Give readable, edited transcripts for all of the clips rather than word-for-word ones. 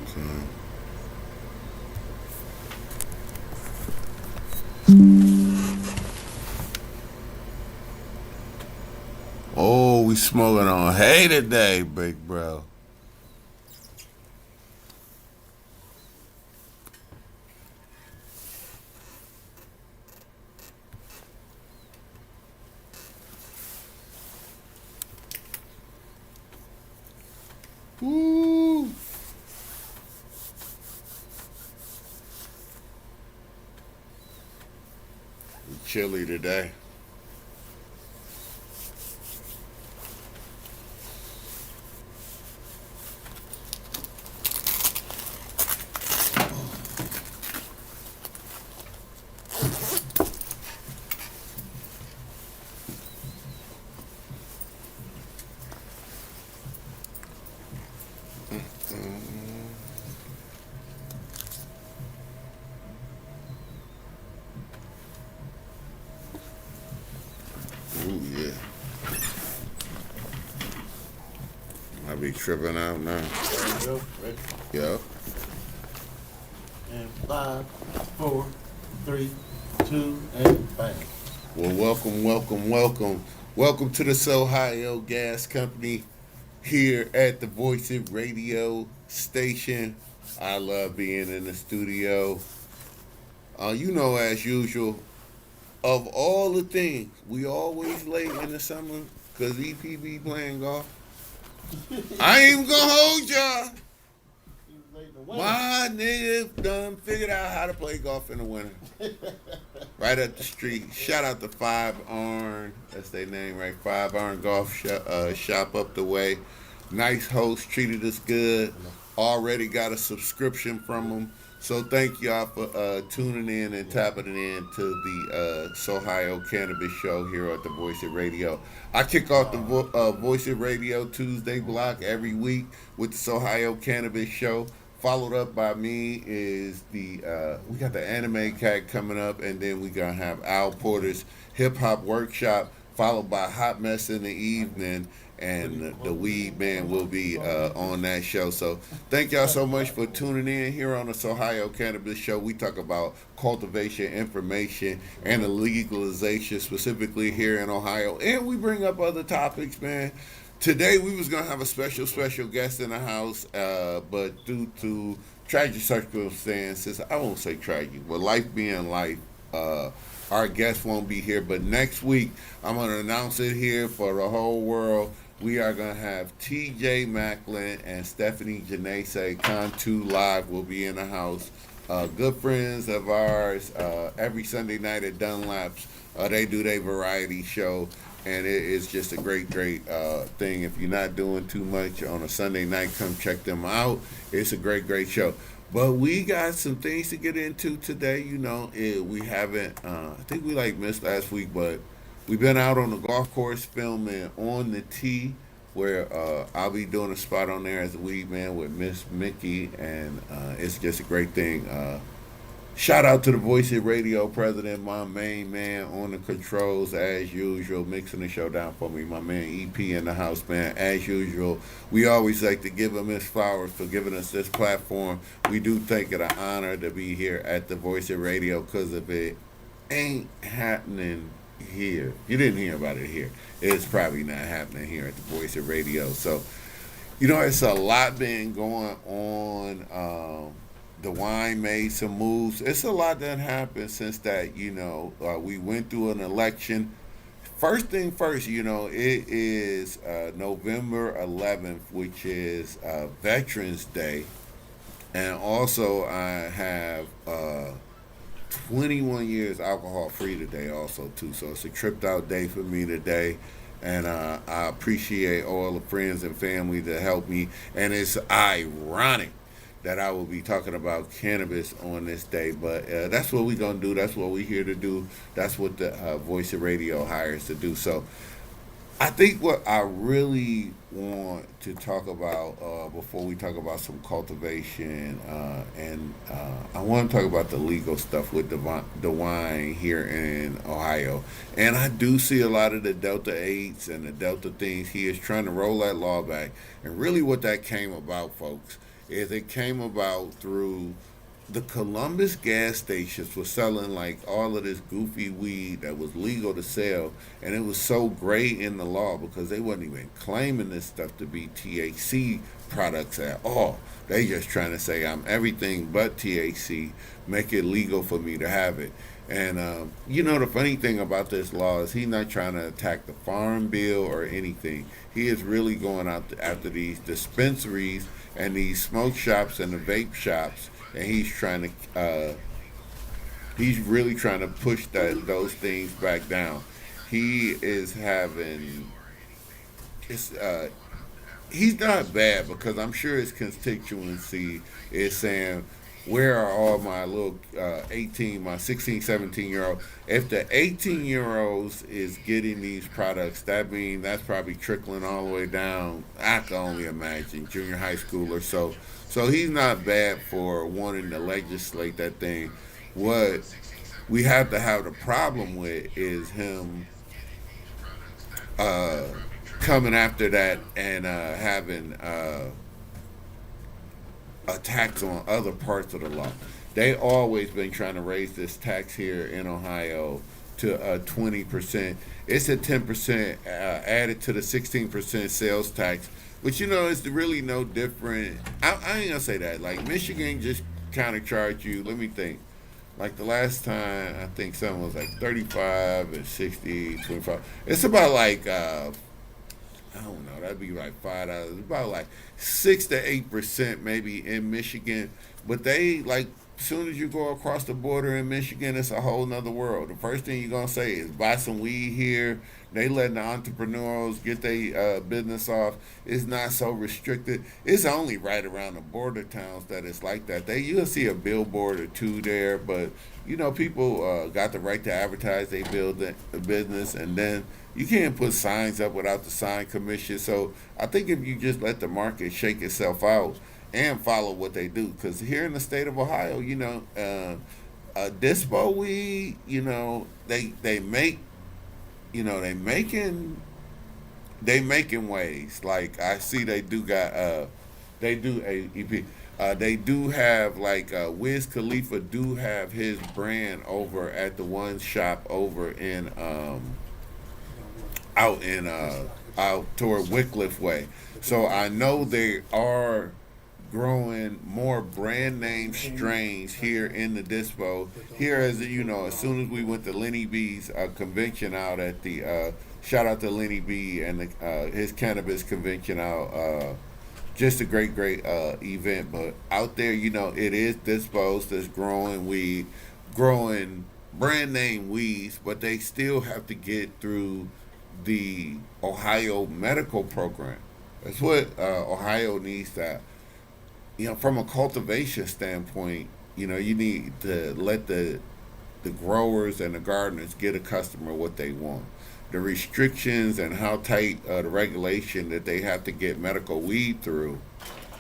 saying? Oh, we smoking on hay today, big bro. Woo! Chilly today. Ooh, yeah. I be tripping out now. There you go. Ready? Yeah. And 5, 4, 3, 2, and bang. Well, welcome, welcome, welcome. Welcome to the Sohigho Gas Company here at the Voice It Radio station. I love being in the studio. As usual, of all the things, we always late in the summer because EPB playing golf. I ain't even gonna hold y'all. He was late in the winter. My nigga done figured out how to play golf in the winter. Right up the street. Shout out to Five Iron. That's their name, right? Five Iron Golf Shop up the way. Nice host, treated us good. Already got a subscription from them. So thank y'all for tuning in and tapping in to the Sohigho Cannabis Show here at the Voice of Radio. I kick off the Voice of Radio Tuesday block every week with the Sohigho Cannabis Show. Followed up by me is we got the anime cat coming up, and then we gonna have Al Porter's hip hop workshop, followed by Hot Mess in the evening, and the Weed Man will be on that show. So thank y'all so much for tuning in here on the Sohigho Cannabis Show. We talk about cultivation, information, and the legalization specifically here in Ohio, and we bring up other topics, man. Today we was gonna have a special guest in the house, but due to tragic circumstances, I won't say tragic, but life being life, our guest won't be here. But next week, I'm gonna announce it here for the whole world. We are gonna have T.J. Macklin and Stephanie Janese Contu Live will be in the house. Good friends of ours. Every Sunday night at Dunlap's, they do their variety show. And it is just a great thing. If you're not doing too much on a Sunday night, come check them out. It's a great show. But we got some things to get into today. We haven't, I think we missed last week, but we've been out on the golf course filming On the Tee, where I'll be doing a spot on there as a weed man with Miss Mickey, and it's just a great thing. Shout out to the Voice of Radio president, my main man on the controls as usual, mixing the show down for me. My man EP in the house, man. As usual, we always like to give him his flowers for giving us this platform. We do think it an honor to be here at the Voice of Radio, because if it ain't happening here, you didn't hear about it here, it's probably not happening here at the Voice of Radio. So, it's a lot been going on. The wine made some moves. It's a lot that happened since that. We went through an election. First thing first, it is November 11th, which is Veterans Day. And also I have 21 years alcohol free today also too. So it's a tripped out day for me today. And I appreciate all the friends and family that helped me. And it's ironic that I will be talking about cannabis on this day. But that's what we're going to do. That's what we're here to do. That's what the Voice of Radio hires to do. So I think what I really want to talk about before we talk about some cultivation, and I want to talk about the legal stuff with the wine here in Ohio. And I do see a lot of the Delta 8s and the Delta things. He is trying to roll that law back. And really what that came about, folks, is it came about through the Columbus gas stations were selling like all of this goofy weed that was legal to sell, and it was so gray in the law because they wasn't even claiming this stuff to be THC products at all. They just trying to say I'm everything but THC, make it legal for me to have it. And the funny thing about this law is he's not trying to attack the farm bill or anything. He is really going out after these dispensaries and these smoke shops and the vape shops, and he's really trying to push those things back down. He is having it's he's not bad because I'm sure his constituency is saying, where are all my little 18, my 16, 17-year old? If the 18-year-olds is getting these products, that means that's probably trickling all the way down. I can only imagine junior high school or so. So he's not bad for wanting to legislate that thing. What we have to have the problem with is him uh, coming after that and having a tax on other parts of the law. They always been trying to raise this tax here in Ohio to 20%. It's a 10% added to the 16% sales tax, which it's really no different. I ain't gonna say that. Like Michigan just kind of charged you. Let me think. Like the last time, I think something was like 35 and 60, 25. It's about like I don't know. That'd be like $5. About like 6 to 8% maybe in Michigan, but they like as soon as you go across the border in Michigan, it's a whole nother world. The first thing you're gonna say is buy some weed here. They letting the entrepreneurs get their business off. It's not so restricted. It's only right around the border towns that it's like that. You'll see a billboard or two there, but people got the right to advertise they build the business, and then you can't put signs up without the sign commission. So I think if you just let the market shake itself out and follow what they do, because here in the state of Ohio, dispo weed, they make, they making ways. Like I see they do a EP. They do have like Wiz Khalifa do have his brand over at the one shop over in out toward Wycliffe Way. So I know they are growing more brand name strains here in the dispo. Here, as soon as we went to Lenny B's convention out at the shout out to Lenny B and his cannabis convention out. Just a great event. But out there, it is dispos that's growing weed, growing brand name weeds, but they still have to get through the Ohio medical program. That's what Ohio needs to, from a cultivation standpoint, you need to let the growers and the gardeners get a customer what they want. The restrictions and how tight the regulation that they have to get medical weed through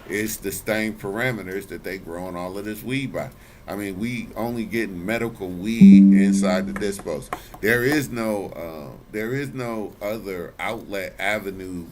is the same parameters that they growing all of this weed by. I mean, we only getting medical weed inside the dispos. There is no other outlet avenue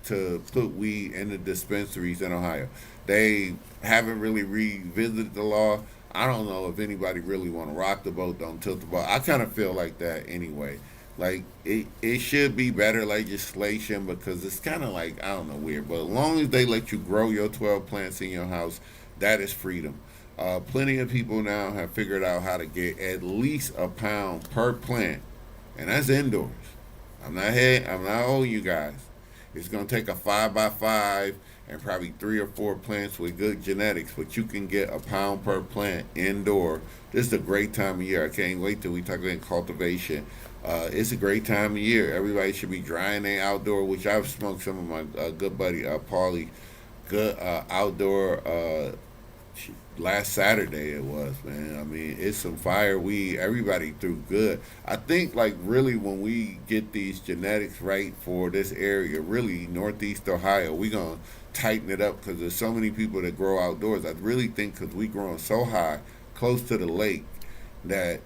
to put weed in the dispensaries in Ohio. They haven't really revisited the law. I don't know if anybody really want to rock the boat, don't tilt the boat. I kind of feel like that anyway. Like it should be better legislation because it's kind of like I don't know weird, but as long as they let you grow your 12 plants in your house, that is freedom. Plenty of people now have figured out how to get at least a pound per plant, and that's indoors. I'm not owing you guys. It's gonna take a 5x5 and probably 3 or 4 plants with good genetics, but you can get a pound per plant indoor. This is a great time of year. I can't wait till we talk about cultivation. It's a great time of year. Everybody should be drying their outdoor, which I've smoked some of my good buddy Paulie, good outdoor last Saturday it was, man. I mean, it's some fire weed. Everybody threw good. I think like really when we get these genetics right for this area, really Northeast Ohio, we gonna tighten it up because there's so many people that grow outdoors. I really think because we growing so high, close to the lake, that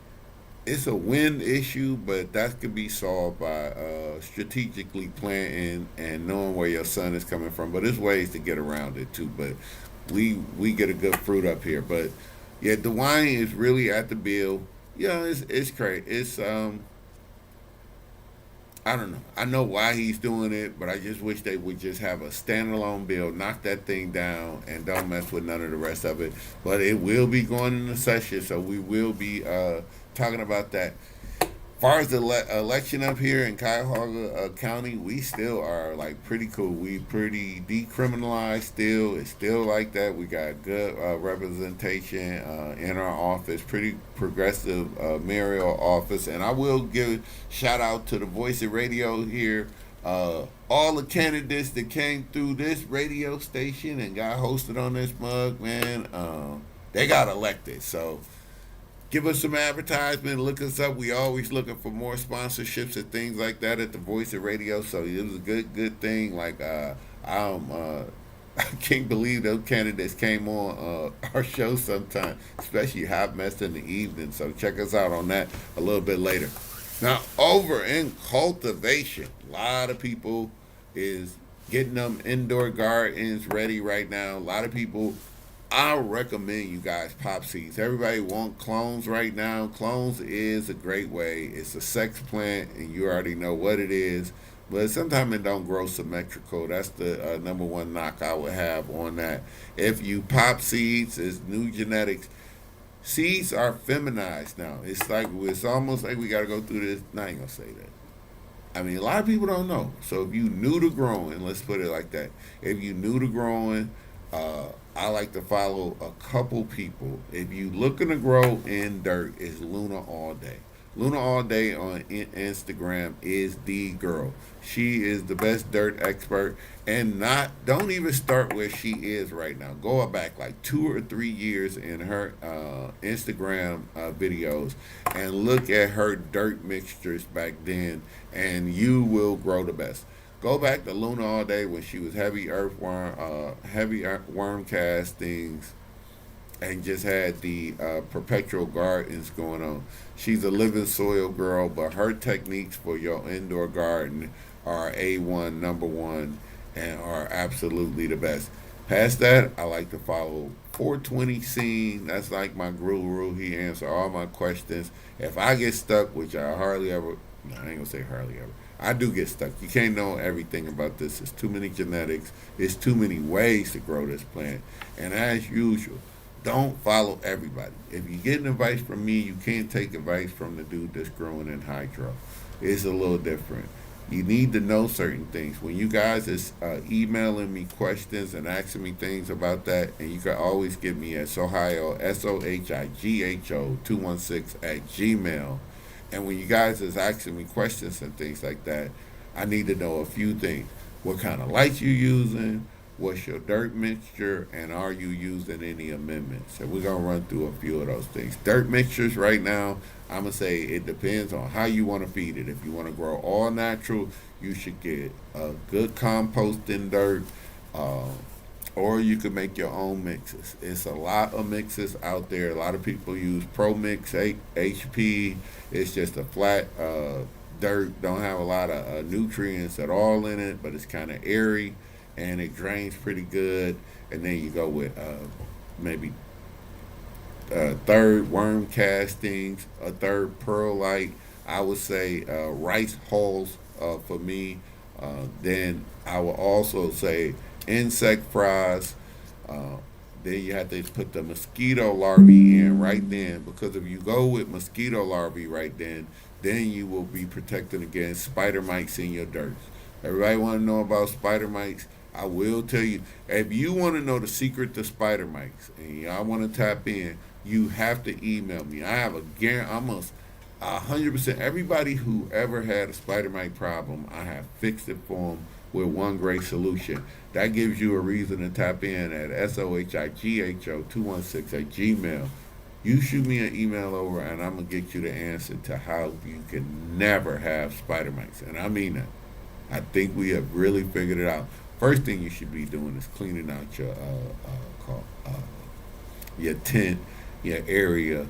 it's a wind issue, but that could be solved by strategically planting and knowing where your sun is coming from. But there's ways to get around it too. But we get a good fruit up here. But yeah, the wine is really at the bill. Yeah, it's crazy. It's I don't know. I know why he's doing it, but I just wish they would just have a standalone bill, knock that thing down, and don't mess with none of the rest of it. But it will be going into session, so we will be talking about that. Far as the election up here in Cuyahoga County, we still are like pretty cool. We pretty decriminalized still. It's still like that. We got good representation in our office. Pretty progressive mayoral office. And I will give shout out to the Voice of Radio here. All the candidates that came through this radio station and got hosted on this mug, man, they got elected. So give us some advertisement. Look us up. We always looking for more sponsorships and things like that at the Voice of Radio. So it was a good thing. Like I can't believe those candidates came on our show sometime, especially Hot Mess in the evening. So check us out on that a little bit later. Now over in cultivation, a lot of people is getting them indoor gardens ready right now. A lot of people, I recommend you guys pop seeds. Everybody want clones right now. Clones is a great way. It's a sex plant, and you already know what it is. But sometimes it don't grow symmetrical. That's the number one knock I would have on that. If you pop seeds, it's new genetics. Seeds are feminized now. It's almost like we got to go through this. No, I ain't gonna say that. I mean, a lot of people don't know. So if you new to growing, let's put it like that. If you new to growing, I like to follow a couple people. If you looking to grow in dirt, it's Luna All Day. Luna All Day on Instagram is the girl. She is the best dirt expert, and don't even start where she is right now. Go back like 2 or 3 years in her Instagram videos and look at her dirt mixtures back then, and you will grow the best. Go back to Luna All Day when she was heavy worm castings, and just had the perpetual gardens going on. She's a living soil girl, but her techniques for your indoor garden are A1, number one, and are absolutely the best. Past that, I like to follow 420 Scene. That's like my guru. He answers all my questions. If I get stuck, which I hardly ever, no, I ain't gonna say hardly ever. I do get stuck. You can't know everything about this. It's too many genetics. It's too many ways to grow this plant. And as usual, don't follow everybody. If you get advice from me, you can't take advice from the dude that's growing in hydro. It's a little different. You need to know certain things. When you guys is emailing me questions and asking me things about that, and you can always get me at Sohigho, Sohigho 216 at Gmail. And when you guys is asking me questions and things like that, I need to know a few things. What kind of lights you using? What's your dirt mixture? And are you using any amendments? And we're going to run through a few of those things. Dirt mixtures right now, I'm going to say it depends on how you want to feed it. If you want to grow all natural, you should get a good composting dirt. Or you can make your own mixes. It's a lot of mixes out there. A lot of people use Pro Mix HP. It's just a flat dirt. Don't have a lot of nutrients at all in it, but it's kind of airy and it drains pretty good. And then you go with maybe a third worm castings, a third perlite. I would say rice hulls for me. Then I will also say insect fries. Then you have to put the mosquito larvae in right then, because if you go with mosquito larvae right then you will be protected against spider mites in your dirt. Everybody want to know about spider mites? I will tell you, if you want to know the secret to spider mites and y'all want to tap in, you have to email me. I have a guarantee, almost 100%. Everybody who ever had a spider mite problem, I have fixed it for them with one great solution. That gives you a reason to tap in at Sohigho 216 at Gmail. You shoot me an email over and I'm going to get you the answer to how you can never have spider mites. And I mean that. I think we have really figured it out. First thing you should be doing is cleaning out your tent, your area.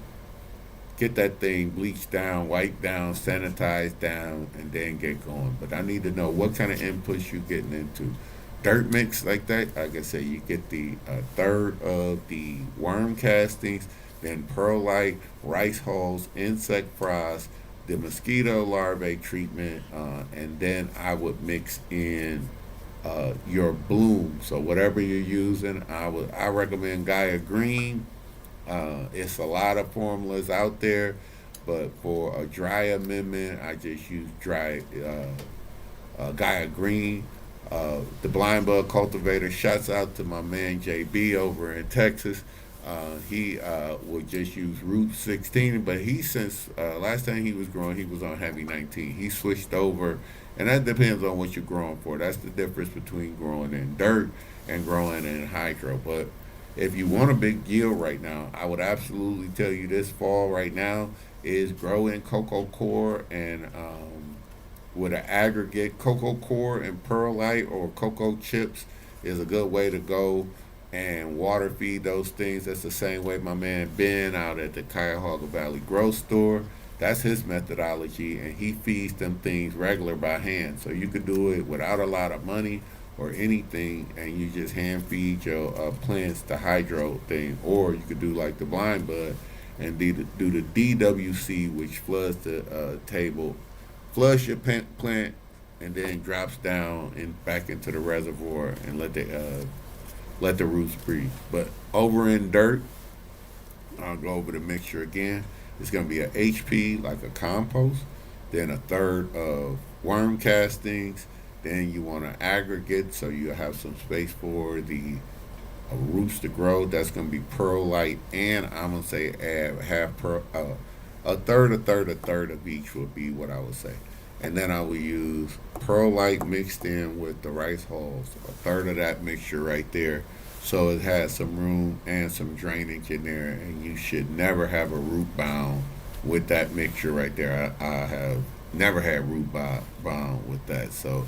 Get that thing bleached down, wiped down, sanitized down, and then get going. But I need to know what kind of inputs you're getting into. dirt mix like that, like I said, you get the third of the worm castings, then perlite, rice hulls, insect fries, the mosquito larvae treatment, and then I would mix in your bloom. So whatever you're using, I recommend Gaia Green. It's a lot of formulas out there, but for a dry amendment, I just use dry Gaia Green. The blind bug cultivator. Shouts out to my man JB over in Texas. He would just use Root 16, but he since last time he was growing, he was on Heavy 19. He switched over, and that depends on what you're growing for. That's the difference between growing in dirt and growing in hydro. But if you want a big yield right now, I would absolutely tell you this fall right now is grow in cocoa core and with an aggregate cocoa core and perlite or cocoa chips is a good way to go and water feed those things. That's the same way my man Ben out at the Cuyahoga Valley Grow Store. That's his methodology, and he feeds them things regular by hand. So you could do it without a lot of money or anything, and you just hand feed your plants the hydro thing, or you could do like the blind bud and do the DWC, which floods the table, flush your plant, and then drops down and back into the reservoir and let the roots breathe. But over in dirt, I'll go over the mixture again. It's going to be a HP, like a compost, then a third of worm castings. Then you want to aggregate, so you have some space for the roots to grow. That's going to be perlite, and I'm going to say add a third of each would be what I would say. And then I will use perlite mixed in with the rice hulls, a third of that mixture right there. So it has some room and some drainage in there, and you should never have a root bound with that mixture right there. I have never had root bound with that. So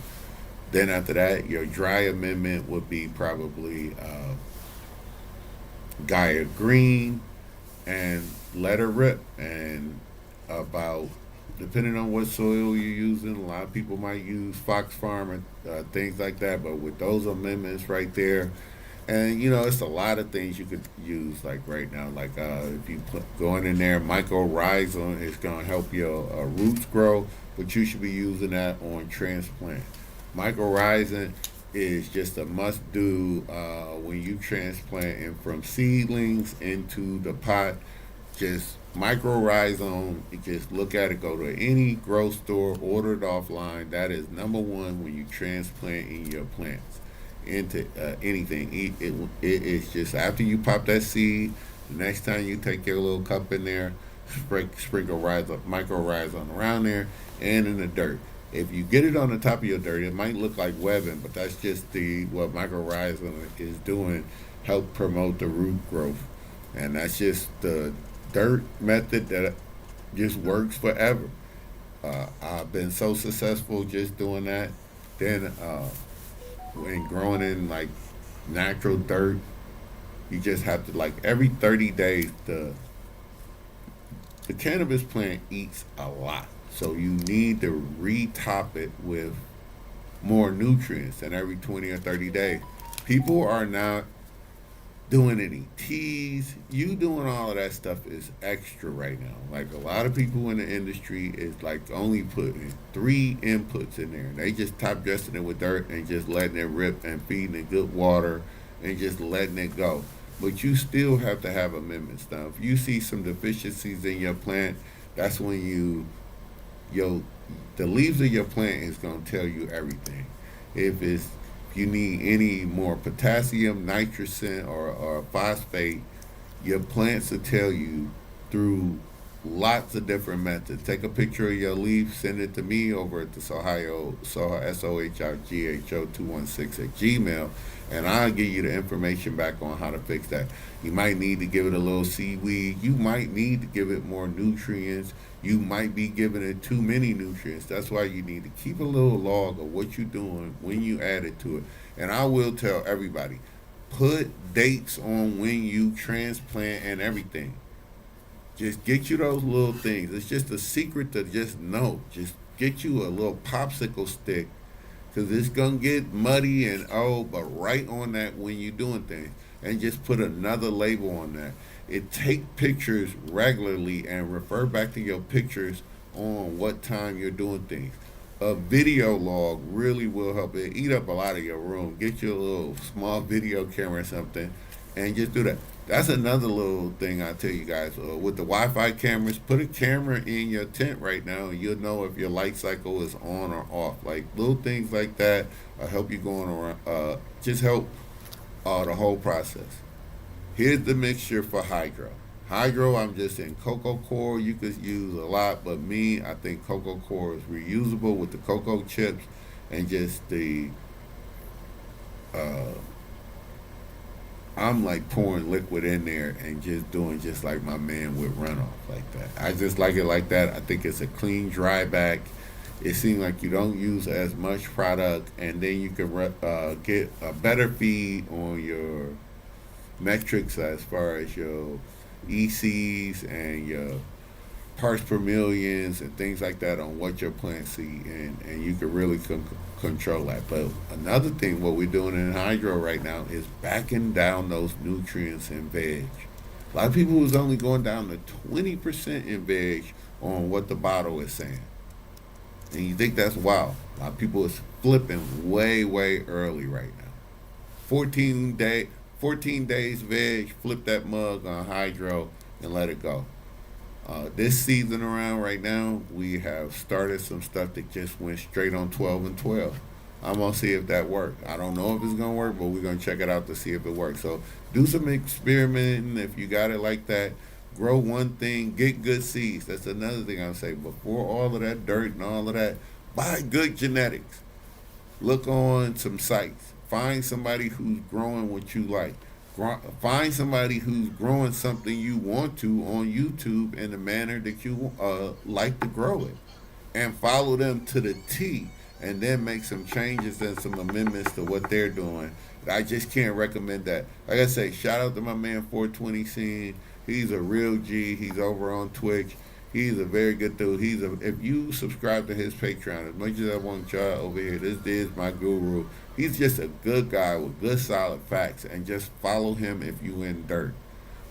then after that, your dry amendment would be probably Gaia Green and let her rip. And about, depending on what soil you're using, a lot of people might use Fox Farm and things like that. But with those amendments right there, and it's a lot of things you could use like right now. Like if you going in there, mycorrhizal is going to help your roots grow, but you should be using that on transplant. Mycorrhizal is just a must-do when you transplant from seedlings into the pot. Just mycorrhizal, just look at it, go to any grow store, order it offline. That is number one when you transplant in your plants into anything. It is just after you pop that seed, the next time you take your little cup in there, sprinkle mycorrhizal around there and in the dirt. If you get it on the top of your dirt, it might look like webbing, but that's just what mycorrhizal is doing, help promote the root growth. And that's just the dirt method that just works forever. I've been so successful just doing that. Then when growing in like natural dirt, you just have to, like, every 30 days, the cannabis plant eats a lot. So you need to retop it with more nutrients than every 20 or 30 days. People are not doing any teas. You doing all of that stuff is extra right now. Like, a lot of people in the industry is like only putting 3 inputs in there. They just top dressing it with dirt and just letting it rip and feeding it good water and just letting it go. But you still have to have amendments now. If you see some deficiencies in your plant, that's when the leaves of your plant is going to tell you everything. If you need any more potassium, nitrogen, or phosphate, your plants will tell you through lots of different methods. Take a picture of your leaf, send it to me over at the Sohigho, SOHIGHO216 @gmail, and I'll give you the information back on how to fix that. You might need to give it a little seaweed. You might need to give it more nutrients. You might be giving it too many nutrients. That's why you need to keep a little log of what you're doing when you add it to it. And I will tell everybody, put dates on when you transplant and everything. Just get you those little things. It's just a secret to just know. Just get you a little popsicle stick because it's gonna get muddy and but right on that when you're doing things, and just put another label on that. It take pictures regularly and refer back to your pictures on what time you're doing things. A video log really will help it eat up a lot of your room. Get your little small video camera or something, and just do that. That's another little thing I tell you guys. With the Wi-Fi cameras, put a camera in your tent right now, and you'll know if your light cycle is on or off. Like little things like that help you going around. Just help the whole process. Here's the mixture for hydro. Hydro, I'm just in cocoa core. You could use a lot, but me, I think cocoa core is reusable with the cocoa chips and just the. Uh, I'm like pouring liquid in there and just doing just like my man with runoff like that. I just like it like that. I think it's a clean, dry back. It seems like you don't use as much product, and then you can get a better feed on your metrics as far as your ECs and your parts per millions and things like that on what your plants see, and you can really control that. But another thing, what we're doing in hydro right now is backing down those nutrients in veg. A lot of people was only going down to 20% in veg on what the bottle is saying, and you think that's wild. A lot of people is flipping way early right now. 14 days veg, flip that mug on hydro and let it go. This season around right now, we have started some stuff that just went straight on 12 and 12. I'm going to see if that works. I don't know if it's going to work, but we're going to check it out to see if it works. So do some experimenting if you got it like that. Grow one thing, get good seeds. That's another thing I'll say. Before all of that dirt and all of that, buy good genetics. Look on some sites. Find somebody who's growing what you like. Find somebody who's growing something you want to on YouTube in the manner that you like to grow it, and follow them to the T, and then make some changes and some amendments to what they're doing. I just can't recommend that. Like I say, shout out to my man 420 Scene. He's a real G. He's over on Twitch. He's a very good dude. If you subscribe to his Patreon, as much as I want y'all over here, this is my guru. He's just a good guy with good solid facts, and just follow him if you in dirt.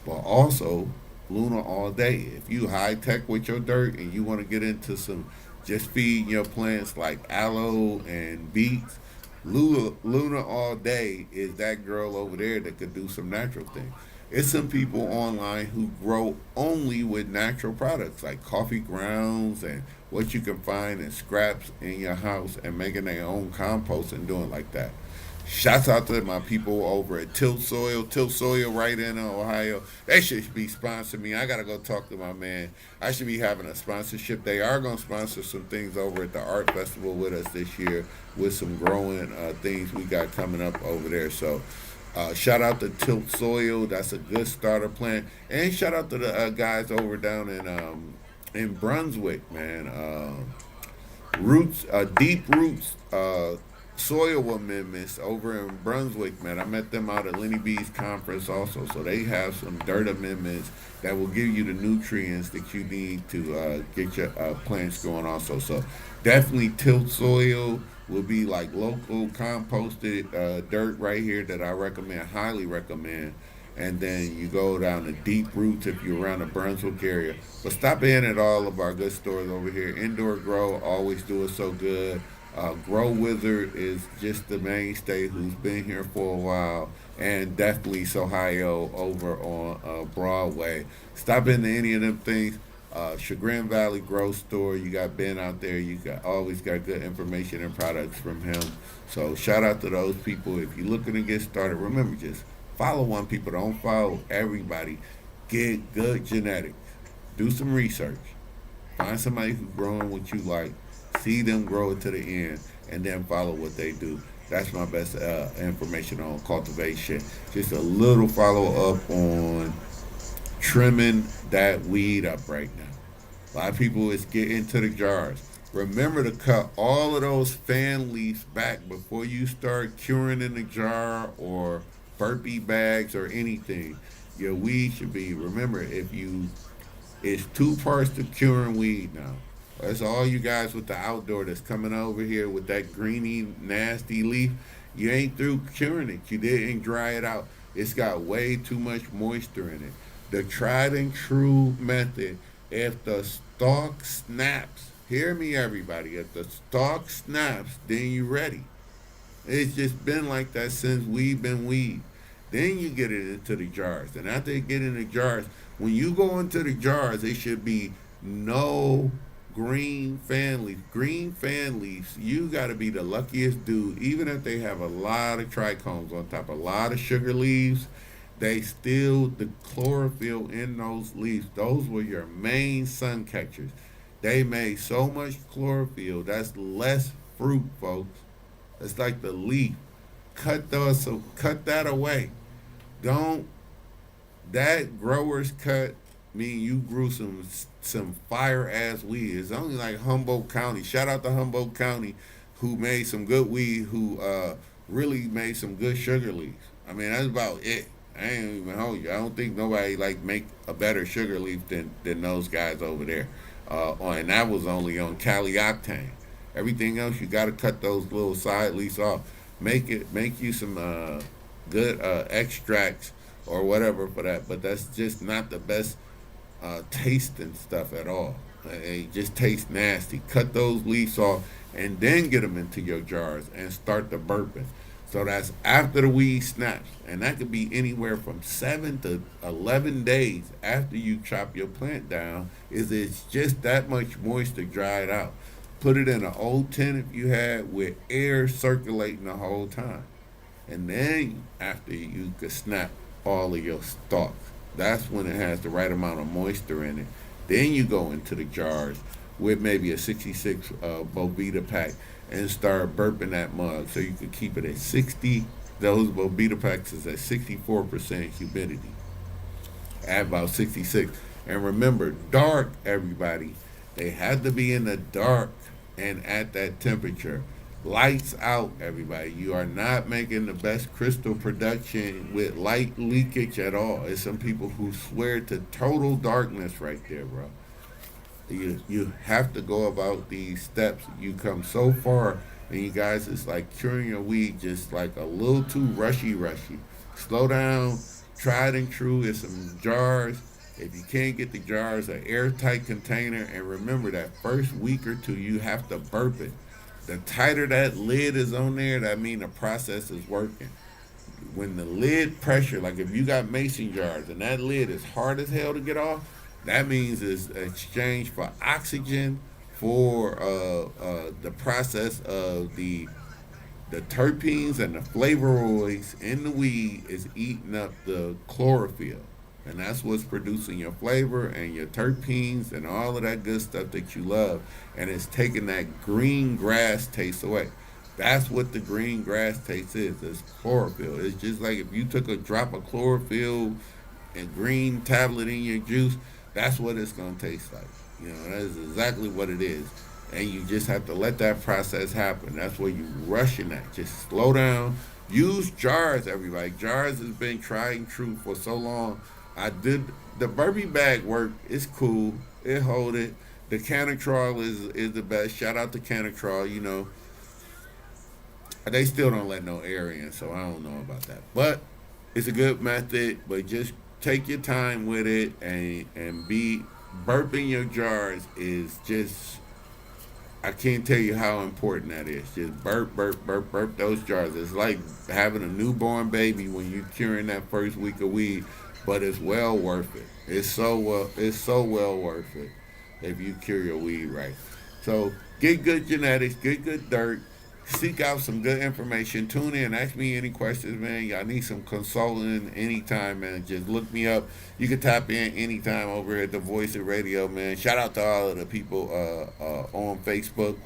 But also, Luna all day. If you high tech with your dirt and you want to get into some just feeding your plants like aloe and beets, Luna all day is that girl over there that could do some natural things. It's some people online who grow only with natural products like coffee grounds and what you can find in scraps in your house, and making their own compost and doing like that. Shouts out to my people over at Tilt Soil right in Ohio. They should be sponsoring me. I gotta go talk to my man. I should be having a sponsorship. They are gonna sponsor some things over at the art festival with us this year, with some growing things we got coming up over there. So shout out to Tilt Soil. That's a good starter plant. And shout out to the guys over down in Brunswick, man. Deep Roots Soil Amendments over in Brunswick, man. I met them out at Lenny B's conference also. So they have some dirt amendments that will give you the nutrients that you need to get your plants going also. So definitely Tilt Soil will be like local composted dirt right here that I recommend, highly recommend. And then you go down to Deep Roots if you're around the Brunswick area. But stop in at all of our good stores over here. Indoor Grow always do it so good. Grow Wizard is just the mainstay who's been here for a while. And definitely Sohigho over on Broadway. Stop into any of them things. Chagrin Valley Grow Store, you got Ben out there. You always got good information and products from him. So shout out to those people. If you're looking to get started, remember, just follow one people. Don't follow everybody. Get good genetics. Do some research. Find somebody who's growing what you like. See them grow it to the end, and then follow what they do. That's my best information on cultivation. Just a little follow up on trimming that weed up right now. A lot of people is getting to the jars. Remember to cut all of those fan leaves back before you start curing in the jar or burpee bags or anything. Your weed should be, remember, it's 2 parts to curing weed now. That's all you guys with the outdoor that's coming over here with that greeny, nasty leaf. You ain't through curing it. You didn't dry it out. It's got way too much moisture in it. The tried and true method, if the stalk snaps, hear me everybody, if the stalk snaps, then you ready. It's just been like that since we've been weed. Then you get it into the jars. And after they get in the jars, when you go into the jars, it should be no green fan leaf. Green fan leaves, you got to be the luckiest dude. Even if they have a lot of trichomes on top, a lot of sugar leaves, they still, the chlorophyll in those leaves, those were your main sun catchers. They made so much chlorophyll, that's less fruit, folks. It's like the leaf. Cut those, so cut that away. Don't that growers cut mean you grew some fire ass weed. It's only like Humboldt County. Shout out to Humboldt County who made some good weed, who really made some good sugar leaves. I mean that's about it. I ain't even hold you. I don't think nobody like make a better sugar leaf than those guys over there. And that was only on Cali Octane. Everything else you got to cut those little side leaves off. Make you some good extracts or whatever for that. But that's just not the best tasting stuff at all. It just tastes nasty. Cut those leaves off and then get them into your jars and start the burping. So that's after the weed snaps, and that could be anywhere from 7 to 11 days after you chop your plant down. It's just that much moisture dried out. Put it in an old tin if you had with air circulating the whole time, and then after you could snap all of your stalks. That's when it has the right amount of moisture in it. Then you go into the jars with maybe a 66 Bovita pack and start burping that mug so you can keep it at 60. Those Bovita packs is at 64% humidity. At about 66. And remember, dark, everybody. They had to be in the dark and at that temperature. Lights out, everybody. You are not making the best crystal production with light leakage at all. It's some people who swear to total darkness right there, bro. You have to go about these steps. You come so far, and you guys, it's like curing your weed just like a little too rushy. Slow down. Tried and true. It's some jars. If you can't get the jars, an airtight container, and remember that first week or two, you have to burp it. The tighter that lid is on there, that means the process is working. When the lid pressure, like if you got mason jars and that lid is hard as hell to get off, that means it's exchange for oxygen for the process of the terpenes and the flavonoids in the weed is eating up the chlorophyll. And that's what's producing your flavor and your terpenes and all of that good stuff that you love. And it's taking that green grass taste away. That's what the green grass taste is. It's chlorophyll. It's just like if you took a drop of chlorophyll and green tablet in your juice, that's what it's going to taste like. You know, that is exactly what it is. And you just have to let that process happen. That's where you rushing that. Just slow down. Use jars, everybody. Jars has been tried and true for so long. I did the Burby bag work. It's cool. It hold it. The Canatrol is the best. Shout out to Canatrol. You know, they still don't let no air in, so I don't know about that. But it's a good method. But just take your time with it and be burping your jars is just. I can't tell you how important that is. Just burp those jars. It's like having a newborn baby when you're curing that first week of weed, but it's well worth it. It's so well worth it if you cure your weed right. So get good genetics, get good dirt, seek out some good information. Tune in, ask me any questions, man. Y'all need some consulting anytime, man. Just look me up. You can tap in anytime over at the Voice of Radio, man. Shout out to all of the people on Facebook.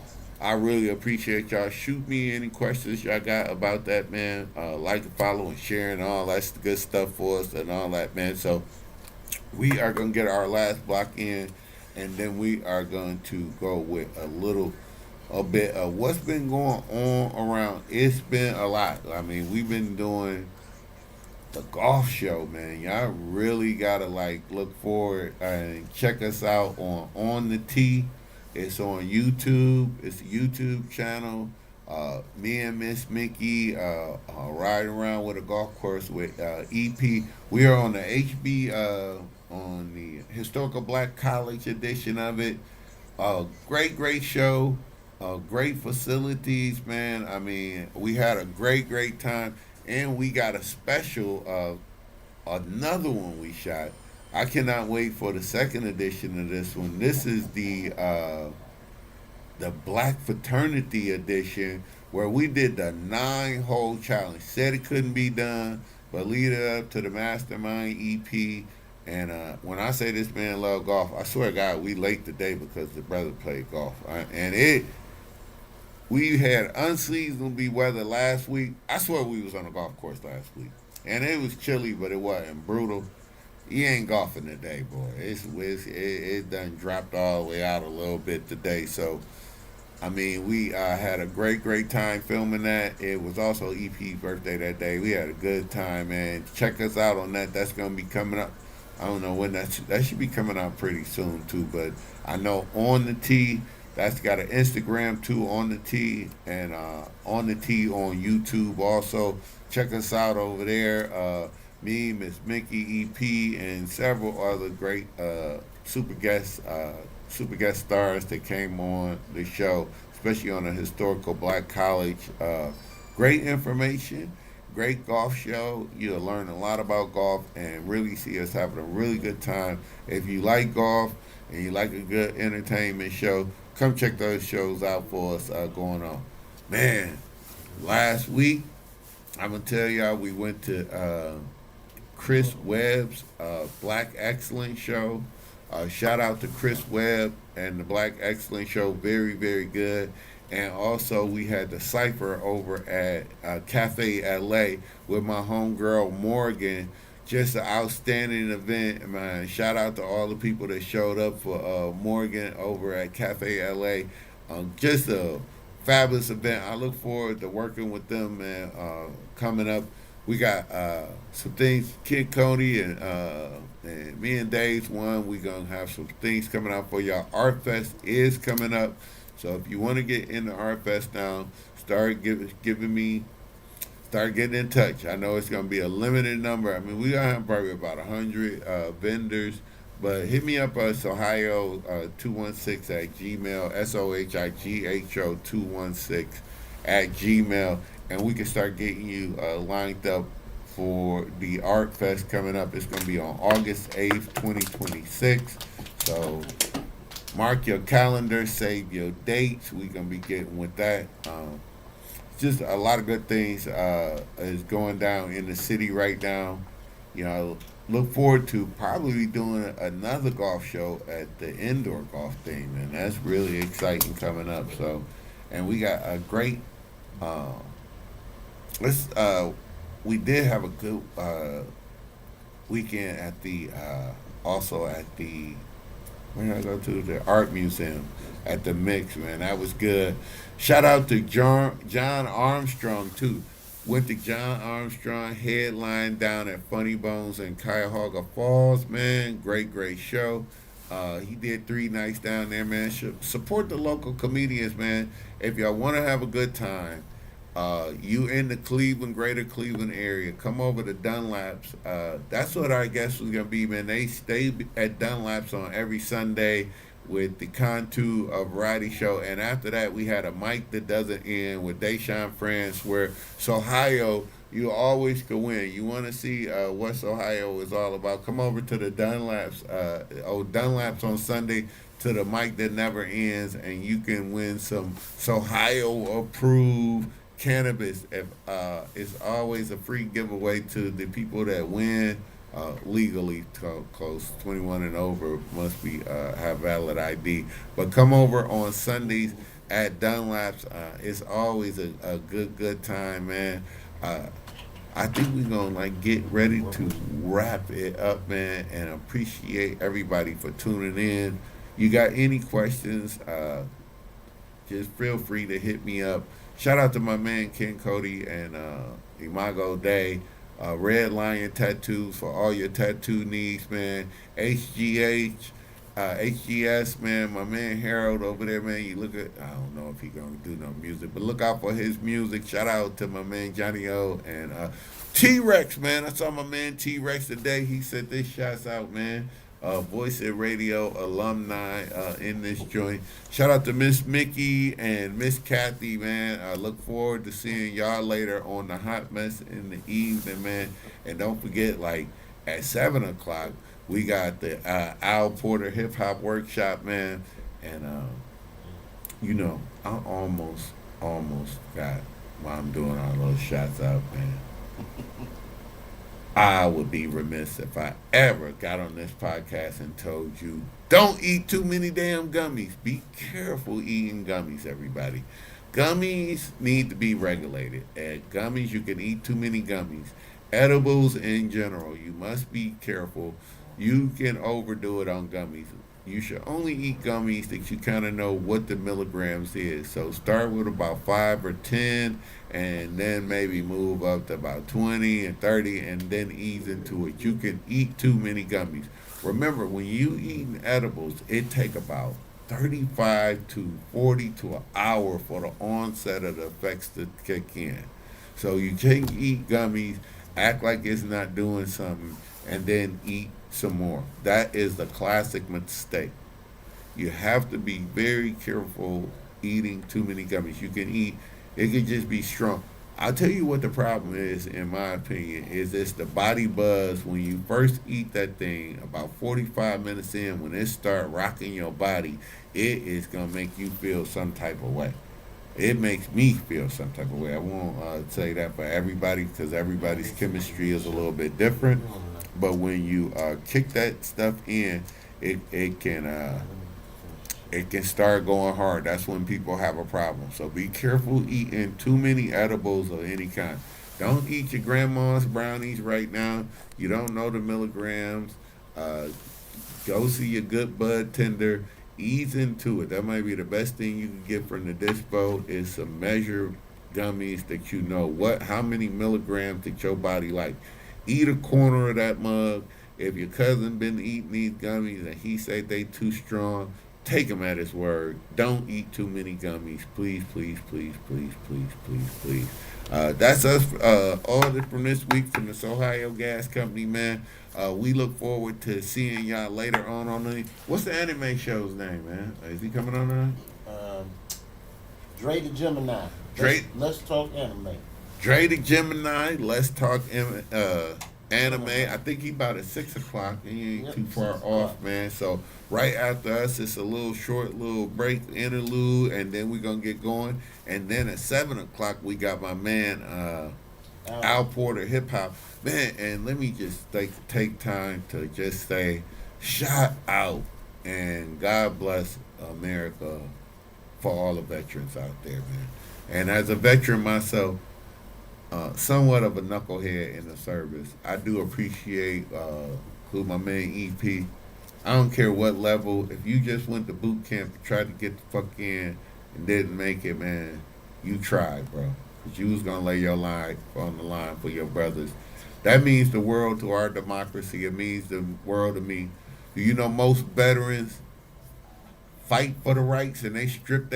I really appreciate y'all. Shoot me any questions y'all got about that, man. Like, follow, and share, and all that's good stuff for us and all that, man. So we are going to get our last block in, and then we are going to go with a bit of what's been going on around. It's been a lot. I mean, we've been doing the golf show, man. Y'all really gotta like look forward and check us out on the tee. It's on YouTube. It's a YouTube channel. Me and Miss Mickey riding around with a golf course with EP. We are on the HB on the Historical Black College edition of it. Great show. Great facilities, man. I mean, we had a great time, and we got a special another one we shot. I cannot wait for the second edition of this one. This is the Black Fraternity edition where we did the 9-hole challenge. Said it couldn't be done, but lead it up to the Mastermind EP. And when I say this man love golf, I swear to God, we late today because the brother played golf. We had unseasonably weather last week. I swear we was on a golf course last week. And it was chilly, but it wasn't brutal. He ain't golfing today, boy. It done dropped all the way out a little bit today. So, I mean, we had a great time filming that. It was also EP's birthday that day. We had a good time, man. Check us out on that. That's going to be coming up. I don't know when that should be coming out pretty soon, too. But I know On the Tee, that's got an Instagram, too, On the Tee. And On the Tee on YouTube also. Check us out over there. Me, Miss Mickey, EP, and several other great super guest stars that came on the show, especially on a historical Black College. Great information, great golf show. You'll learn a lot about golf and really see us having a really good time. If you like golf and you like a good entertainment show, come check those shows out for us going on. Man, last week, I'm going to tell y'all we went to Chris Webb's Black Excellence Show. Shout out to Chris Webb and the Black Excellence Show. Very good. And also we had the Cypher over at Cafe LA with my homegirl Morgan. Just an outstanding event, man. Shout out to all the people that showed up for Morgan over at Cafe LA. Just a fabulous event. I look forward to working with them, man, coming up. We got some things, Kid Cody and me and Dave's one. We're going to have some things coming out for y'all. Art Fest is coming up. So if you want to get into Art Fest now, start getting in touch. I know it's going to be a limited number. I mean, we going to have probably about 100 vendors. But hit me up at Sohigho 216 at Gmail, Sohigho 216 at Gmail. And we can start getting you lined up for the Art Fest coming up. It's going to be on August 8th, 2026. So mark your calendar, save your dates. We're going to be getting with that. Just a lot of good things is going down in the city right now. You know, look forward to probably doing another golf show at the indoor golf thing, and that's really exciting coming up. So, and we got a great we did have a good weekend at the also at the where did I go to the art museum at the Mix, man. That was good. Shout out to John Armstrong too. Went to John Armstrong headline down at Funny Bones in Cuyahoga Falls, man. Great show. He did 3 nights down there, man. Support the local comedians, man. If y'all want to have a good time, you in the greater Cleveland area, come over to Dunlap's. That's what our guest was going to be, man. They stay at Dunlap's on every Sunday with the Contour variety show. And after that, we had a Mic That Doesn't End with Deshaun France, where Sohigho, you always can win. You want to see what Sohigho is all about, come over to the Dunlap's, Dunlap's on Sunday, to the Mic That Never Ends, and you can win some Sohigho approved cannabis. It's always a free giveaway to the people that win legally. Close 21 and over must be have valid ID. But come over on Sundays at Dunlap's. It's always a good time, man. I think we're gonna get ready to wrap it up, man, and appreciate everybody for tuning in. You got any questions? Just feel free to hit me up. Shout out to my man Ken Cody and Imago Day. Red Lion Tattoos for all your tattoo needs, man. HGH HGS, man, my man Harold over there, man. You look at, I don't know if he gonna do no music, but look out for his music. Shout out to my man Johnny O and T Rex, man. I saw my man T Rex today. He said this shouts out, man. Voice and Radio alumni in this joint. Shout out to Miss Mickey and Miss Kathy, man. I look forward to seeing y'all later on the Hot Mess in the evening, man. And don't forget, like at 7 o'clock, we got the Al Porter Hip Hop Workshop, man. And I almost got while I'm doing all those shots out, man. I would be remiss if I ever got on this podcast and told you don't eat too many damn gummies. Be careful eating gummies, everybody. Gummies need to be regulated. At gummies, you can eat too many gummies. Edibles in general, you must be careful. You can overdo it on gummies. You should only eat gummies that you kind of know what the milligrams is. So start with about 5 or 10 and then maybe move up to about 20 and 30 and then ease into it. You can eat too many gummies. Remember, when you eating edibles, it take about 35 to 40 to an hour for the onset of the effects to kick in. So you can't eat gummies, act like it's not doing something, and then eat some more. That is the classic mistake. You have to be very careful eating too many gummies. You can eat, it could just be strong. I'll tell you what the problem is, in my opinion, is it's the body buzz when you first eat that thing. About 45 minutes in, when it start rocking your body, it is gonna make you feel some type of way. It makes me feel some type of way. I won't say that for everybody because everybody's chemistry is a little bit different. But when you kick that stuff in, it can start going hard. That's when people have a problem. So be careful eating too many edibles of any kind. Don't eat your grandma's brownies right now. You don't know the milligrams. Uh, Go see your good bud tender. Ease into it. That might be the best thing you can get from the dispo is some measured gummies that you know how many milligrams that your body like. Eat a corner of that mug. If your cousin been eating these gummies and he say they too strong, take him at his word. Don't eat too many gummies. Please, please, please, please, please, please, please. That's us all from this week from the Sohigho Gas Company, man. We look forward to seeing y'all later on the. What's the anime show's name, man? Is he coming on there? Dre the Gemini. Dre. Let's talk anime. Dre the Gemini. Let's talk anime. I think he about at 6 o'clock. He ain't too far off, man. So right after us, it's a little short little break interlude, and then we're gonna get going. And then at 7 o'clock, we got my man Al Porter Hip Hop, man. And let me just take time to just say, shout out and God bless America for all the veterans out there, man. And as a veteran myself, somewhat of a knucklehead in the service, I do appreciate who my man EP. I don't care what level. If you just went to boot camp and tried to get the fuck in and didn't make it, man, you tried, bro. Because you was going to lay your life on the line for your brothers. That means the world to our democracy. It means the world to me. Do you know most veterans fight for the rights and they strip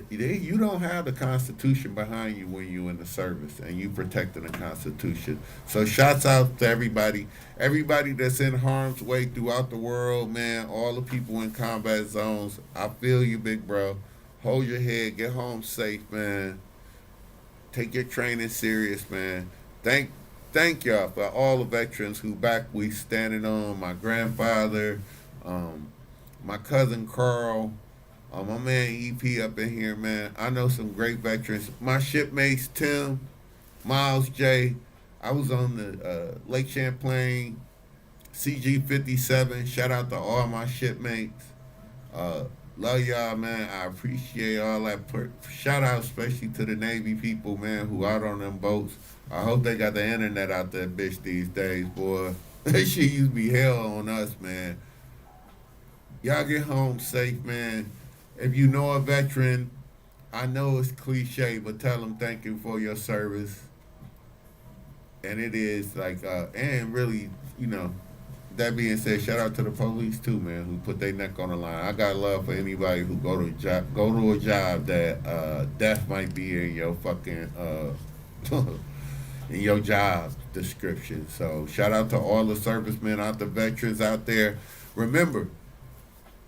you don't have the Constitution behind you when you in the service and you protecting the Constitution. So shouts out to everybody that's in harm's way throughout the world, man. All the people in combat zones. I feel you, big bro. Hold your head. Get home safe, man. Take your training serious, man. Thank y'all for all the veterans who back we standing on. My grandfather, my cousin Carl. My man EP up in here, man. I know some great veterans. My shipmates, Tim, Miles J. I was on the Lake Champlain CG-57. Shout out to all my shipmates. Love y'all, man. I appreciate all that. Shout out especially to the Navy people, man, who out on them boats. I hope they got the internet out there, bitch, these days, boy. That shit used to be hell on us, man. Y'all get home safe, man. If you know a veteran, I know it's cliche, but tell them thank you for your service. And it is like, and really, That being said, shout out to the police too, man, who put their neck on the line. I got love for anybody who go to a job that death might be in your fucking in your job description. So shout out to all the servicemen out, the veterans out there. Remember,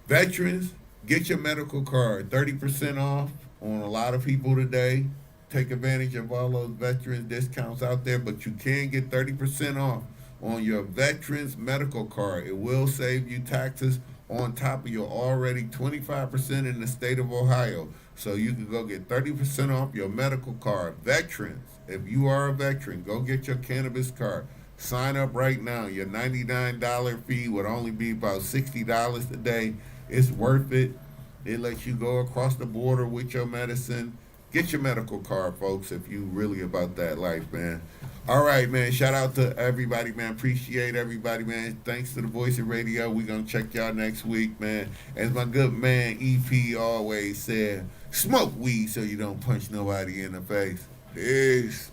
veterans, get your medical card 30% off on a lot of people today. Take advantage of all those veterans discounts out there, but you can get 30% off on your veterans medical card. It will save you taxes on top of your already 25% in the state of Ohio. So you can go get 30% off your medical card. Veterans, if you are a veteran, go get your cannabis card. Sign up right now. Your $99 fee would only be about $60 a day. It's worth it. It lets you go across the border with your medicine. Get your medical card, folks, if you really about that life, man. All right, man. Shout out to everybody, man. Appreciate everybody, man. Thanks to the Voice of Radio. We're going to check y'all next week, man. As my good man EP always said, smoke weed so you don't punch nobody in the face. Peace.